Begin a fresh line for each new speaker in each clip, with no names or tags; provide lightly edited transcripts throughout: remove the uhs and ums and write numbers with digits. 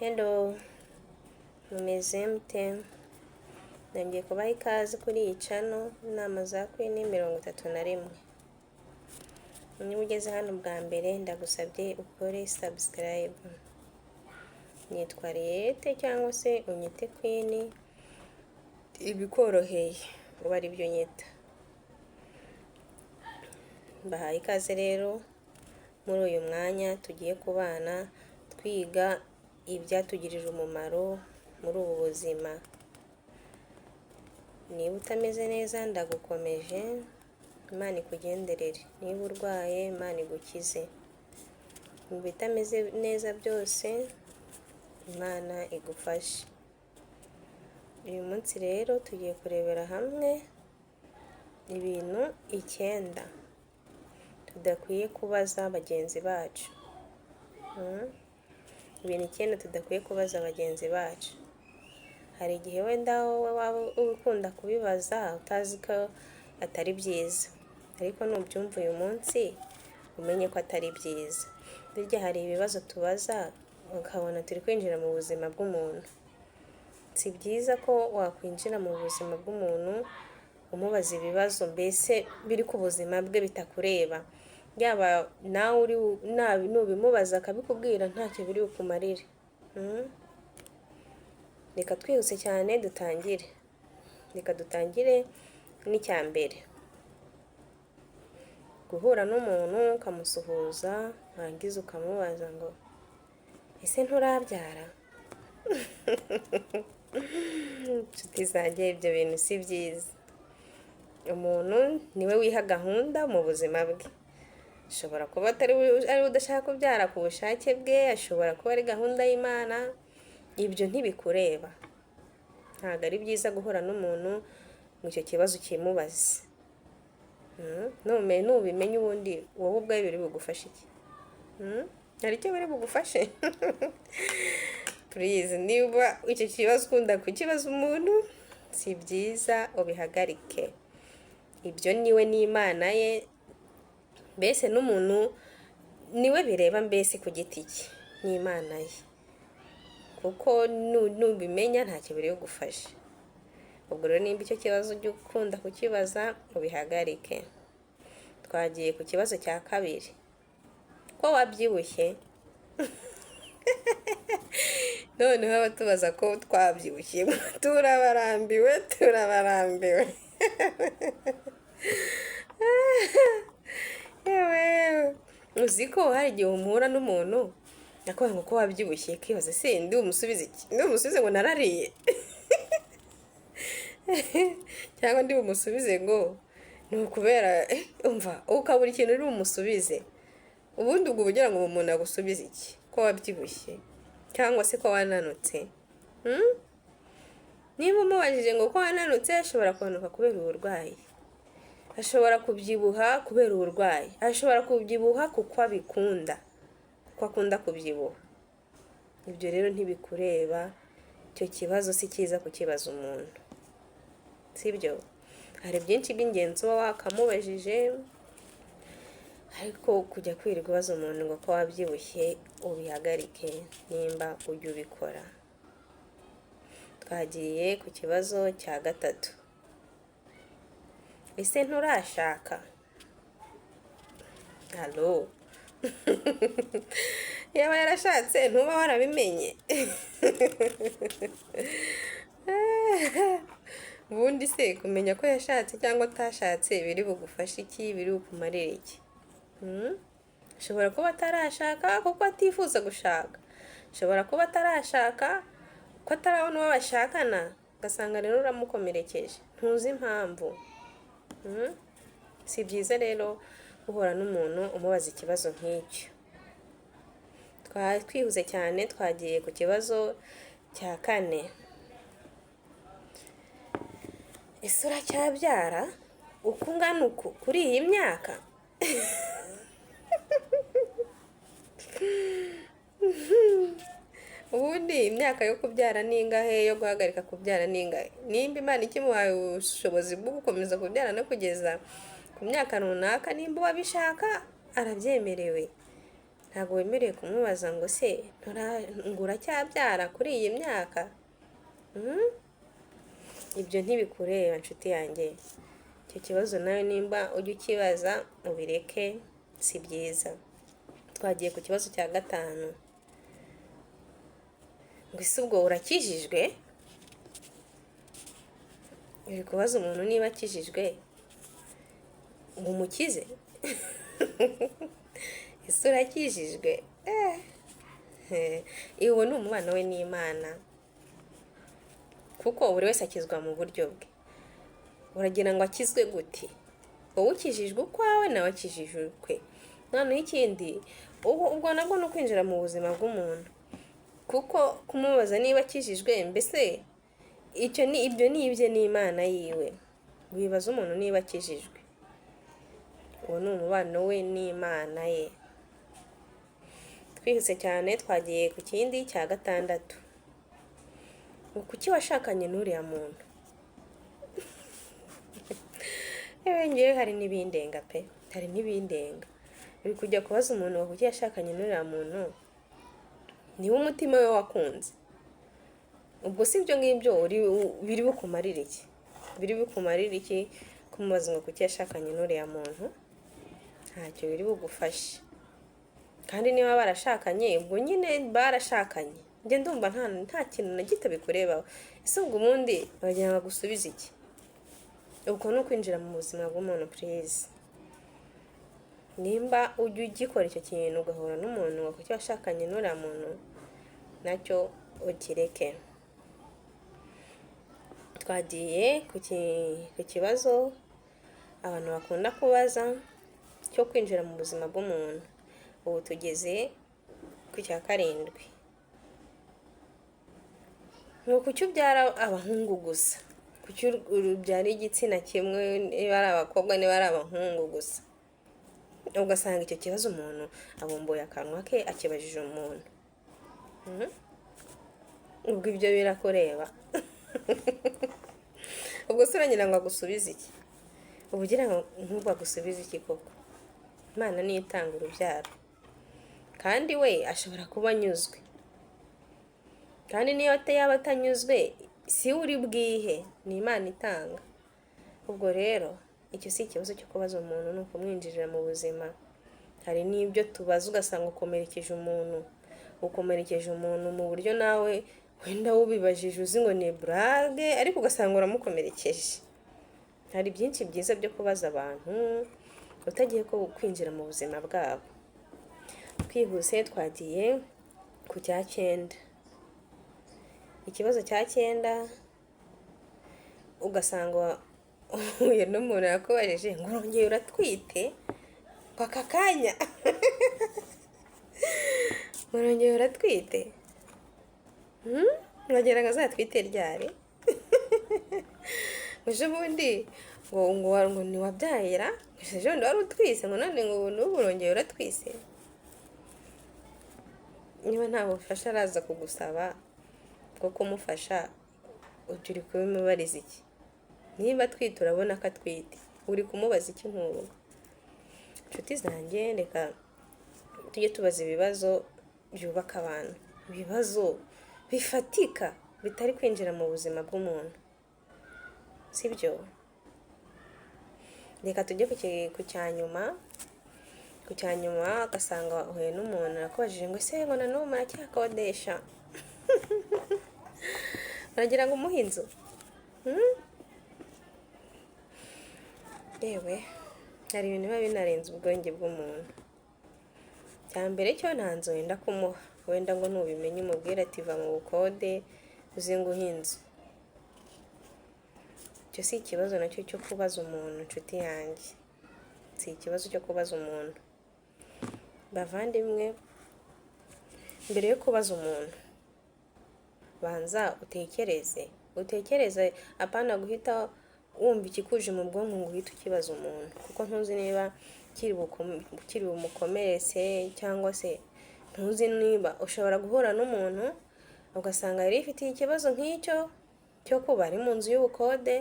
Hello, mumeze mute? Nongeye kubaha ikaze kuri iyi channel inama za Queen 31. Niba ugeze hano bwa mbere ndagusabye ukore subscribe. Nitwa Riete cyangwa se unyite Queen, ibikoroheye uba ari byo nyita. Bahaye ikaze rero muri uyu mwanya tugiye kubana twiga ibyatugirije umumaro muri ubu buzima. Niba utameze neza ndagukomeje, Imana ikugenderere. Niba urwaye Imana igukize. Mu bitameze neza byose Imana igufashe. Uyu munsi rero tugiye kurebera hamwe ibintu 9 tudakwiye kubaza bagenzi bacu. Ibintu 9 tudakwiye kubaza bagenzi bacu. Hari igihe wenda waba ukunda kubibaza utazi ko atari byiza, ariko nubyumva uyu munsi umenye ko atari byiza. Birya hari ibibazo tubaza ukabona turi kwinjira mu buzima bw'umuntu. Si byiza ko wakwinjira mu buzima bw'umuntu umubaza ibibazo mbese biri ku buzima bwe bitakureba. Yaba nawe uri nubimubaza akabikubwira ntacyo biri bukumarire. Reka twihuse cyane dutangire. Reka dutangire n'icyambere. Guhura n'umuntu ukamusuhuza warangiza ukamubaza ngo ese nturabyara? Nshuti zanjye ibyo bintu si byiza. Umuntu niwe wiha gahunda mu buzima bwe. Ashobora kuba ari udashaka kubyara ku bushake bwe, ashobora kuba ari gahunda y'Imana. Ibyo ntibikureba. Ntabwo ari byiza guhura n'umuntu mu icyo kibazo kimubaze. Nubimenye ubundi wowe ubwawe biri bugufashe iki? Hari icyo biri bugufashe? Please, niba icyo kibazo ukunda kukibaza umuntu si byiza ubihagarike. Ibyo niwe n'Imana ye, mbese n'umuntu niwe bireba mbese ku giti cye n'Imana ye. Kuko nubimenya ntacyo biri bugufashe. Ubwo rero nimba icyo kibazo ujya ukunda kukibaza ubihagarike. Twagiye ku kibazo cya kabiri. Ko wabyibushye? Noneho abatubaza ko twabyibushye turabarambiwe. Yewe, uzi ko hari igihe umuhura n'umuntu nakubwira ngo ko wabyibushye kibaza se ndi umusubize iki? Ndi umusubize ngo narariye? Cyangwa ndi umusubize ngo ni ukubera umva ukabura ikintu uri umusubize? Ubundi ubwo ugira ngo umuntu agusubize iki? Ko wabyibushye cyangwa se ko wananutse? Niba umubajije ngo ko wananutse ashobora kunanuka kubera uburwayi, ashobora kubyibuha kubera uburwayi, ashobora kubyibuha kuko abikunda, ko akunda kubyibuha. Ibyo rero ntibikureba. Icyo kibazo si cyiza kukibaza umuntu, sibyo? Hari byinshi by'ingenzi uba wakamubajije, ariko kujya kwirirwa ubaza umuntu ngo ko wabyibushye ubihagarike nimba ujya ubikora. Twagiye ku kibazo cya 3. Ese nturashaka? Halo? Yaba yarashatse ntuba warabimenye? Ubundi se kumenya ko yashatse cyangwa atashatse biri bugufashe iki? Biri bukumarire iki? Ashobora kuba atarashaka kuko atifuza gushaka. Ashobora kuba atarashaka ko atarabona uwo bashakana, ugasanga rero uramukomerekeje ntuzi impamvu. Si byiza rero guhura n'umuntu umubaza ikibazo nk'icyo. Twihuze cyane twagiye ku kibazo cya 4. Ese uracyabyara uko ungana uku kuri iyi myaka? Ubundi imyaka yo kubyara ningahe, yo guhagarika kubyara ningahe? Nimba Imana ikimuhaye ubushobozi bwo gukomeza kubyara no kugeza ku myaka runaka, nimba wabishaka arabyemerewe. ntabwo wemerewe kumubaza ngo se ngo uracyabyara kuri iyi myaka. Ibyo ntibikureba nshuti yanjye. Icyo kibazo nawe nimba ujya ukibaza ubireke, si byiza. Twagiye ku kibazo cya 5. ngo ese ubwo urakijijwe? uri kubaza umuntu niba akijijwe ngo umukize. ese urakijijwe? uwo ni umubano we n'Imana, kuko buri wese akizwa mu buryo bwe. uragira ngo akizwe gute? wowe ukijijwe ukwawe nawe akijijwe ukwe. noneho ikindi, ubwo nabwo ni ukwinjira mu buzima bw'umuntu, kuko kumubaza niba akijijwe, mbese ibyo ni ibye n'Imana yiwe. wibaza umuntu niba akijijwe, uwo ni umubano we n'Imana ye. twihuse cyane, twagiye ku kindi cya 6. kuki washakanye n'uriya muntu? ngewe hari n'ibindenga pe, hari n'ibindenga. uri kujya kubaza umuntu ngo kuki yashakanye n'uriya muntu, niwe umutima we wakunze. ubwo si ibyo ngibyo biri bukumarira iki? kumubaza ngo kuki yashakanye n'uriya muntu? ntacyo biri bugufashe. kandi niba barashakanye, ubwo nyine barashakanye. njye ndumva nta kintu na gito bikurebaho. ese ubwo ubundi bagira ngo agusubize iki? ubwo ni ukwinjira mu buzima bw'umuntu. please, nimba ujya ugikora icyo kintu ugahura n'umuntu ngo kuki washakanye n'uriya muntu, nacyo ukireke. twagiye ku kibazo abantu bakunda kubaza cyo kwinjira mu buzima bw'umuntu. ubu tugeze ku cya 7. ngo kuki ubyara abahungu gusa? kuki ubyara igitsina kimwe, niba ari abakobwa niba ari abahungu gusa? ugasanga icyo kibazo umuntu abumbuye akanwa ke akibajije umuntu. ubwo ibyo birakureba? ubwo se uragira ngo agusubize iki? ubugira ngo nk'ubwo agusubize iki koko? Imana niyo itanga urubyaro, kandi we ashobora kuba anyuzwe. kandi niyo yaba atanyuzwe, si uri bwihe, ni Imana itanga. ubwo rero icyo si ikibazo cyo kubaza umuntu, ni ukumwinjirira mu buzima. hari n'ibyo tubaza ugasanga ukomerekeje umuntu mu buryo nawe wenda wubibajije uzi ngo ni burage, ariko ugasanga uramukomerekeje. hari byinshi byiza byo kubaza abantu utagiye kwinjira mu buzima bwabo. twihuse, twagiye ku cya 9. ikibazo cya 9, ugasanga uyu n'umuntu yakubajije ngo urongeye uratwite aka kanya. urongeye uratwite? nongera ngo azatwite ryari? ejo bundi ngo ntiwabyahera, ejo bundi wari utwise, ngo none ngo n'ubu urongeye uratwise. niba nta bufasha araza kugusaba bwo kumufasha, ujya uri kubimubariza iki? niba atwite urabona ko atwite, uri kumubaza iki nk'ubu? inshuti zanjye, reka tujye tubaza ibibazo byubaka abantu, ibibazo bifatika, bitari kwinjira mu buzima bw'umuntu, sibyo? reka tujye ku cya nyuma. ugasanga uhuye n'umuntu arakubajije ngo ese ngo na n'ubu muracyakodesha? uragira ngo umuhe inzu? yewe hari ibintu biba binarenze ubwenge bw'umuntu. cya mbere cyo, nta nzu wenda kumuha, wenda ngo nubimenye umubwire ati va mu bukode uzi ngo uhe inzu. icyo si ikibazo nacyo cyo kubaza umuntu, nshuti yanjye, si ikibazo cyo kubaza umuntu. bavandimwe, mbere yo kubaza umuntu, banza utekereze, apana guhita wumva ikikuje mu bwonko ngo uhite ukibaza umuntu, kuko ntuzi niba kiri bumukomeretse, cyangwa se ntuzi niba ushobora guhura n'umuntu ugasanga yari ifitiye ikibazo nk'icyo cyo kuba ari mu nzu y'ubukode,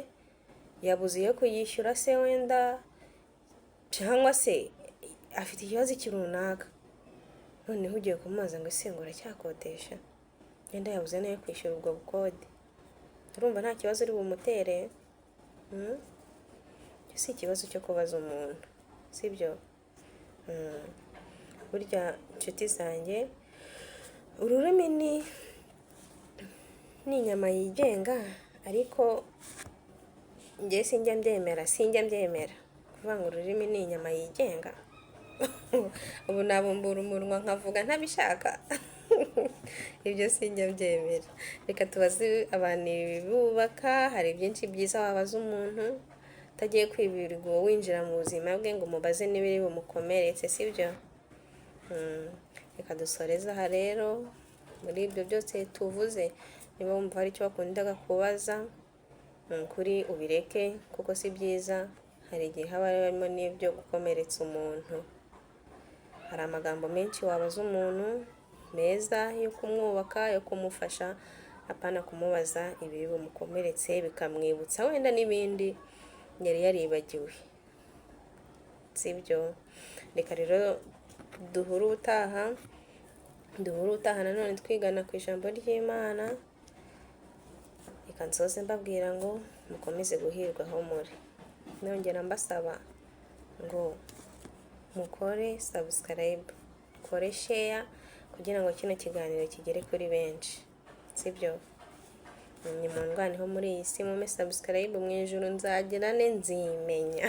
yabuze iyo kuyishyura se wenda, cyangwa se afite ikibazo runaka. noneho ugiye kumubaza ngo ese ngo uracyakodesha, yenda yabuze nayo kwishyura ubwo bukode, urumva nta kibazo uri bumutere? Icyo si ikibazo cyo kubaza umuntu, sibyo? Burya inshuti zanjye, ururimi ni inyama yigenga, ariko njye sinjya mbyemera kuvuga ngo ururimi ni inyama yigenga. Ubu nabumbura umunwa nkavuga ntabishaka. Ibyo sinjya mbyemera. Reka tubaze abantu bubaka, hari byinshi byiza wabaza umuntu utagiye kwibirirwa winjira mu buzima bwe ngo umubaze n'ibiri bumukomeretse, sibyo? Reka dusoreze aha rero. Muri ibyo byose tuvuze, niba wumva hari icyo wakundaga kubaza, kuri ubireke kuko si byiza. Hari igihe haba harimo n'ibyo gukomeretsa umuntu. Hari amagambo menshi wabaza umuntu meza yo kumwubaka, yo kumufasha, apana kumubaza ibiri bumukomeretse bikamwibutsa wenda n'ibindi yari yaribagiwe, sibyo? Reka rero duhure ubutaha nanone twigana ku ijambo ry'Imana. Reka nsoze mbabwira ngo mukomeze guhirwa aho muri. Nongera mbasaba ngo mukore subscribe, mukore share kugira ngo kino kiganiro kigere kuri benshi, sibyo? Ni mu ndwaniho muri iyi si, mume subscribe. Mu ijuru nzagirane nzimenya.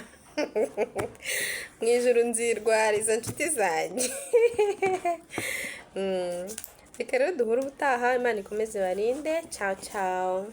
Mu ijuru nzirwara izo nshuti zanjye. Reka rero duhure ubutaha. Imana ikomeze barinde. Ciao ciao.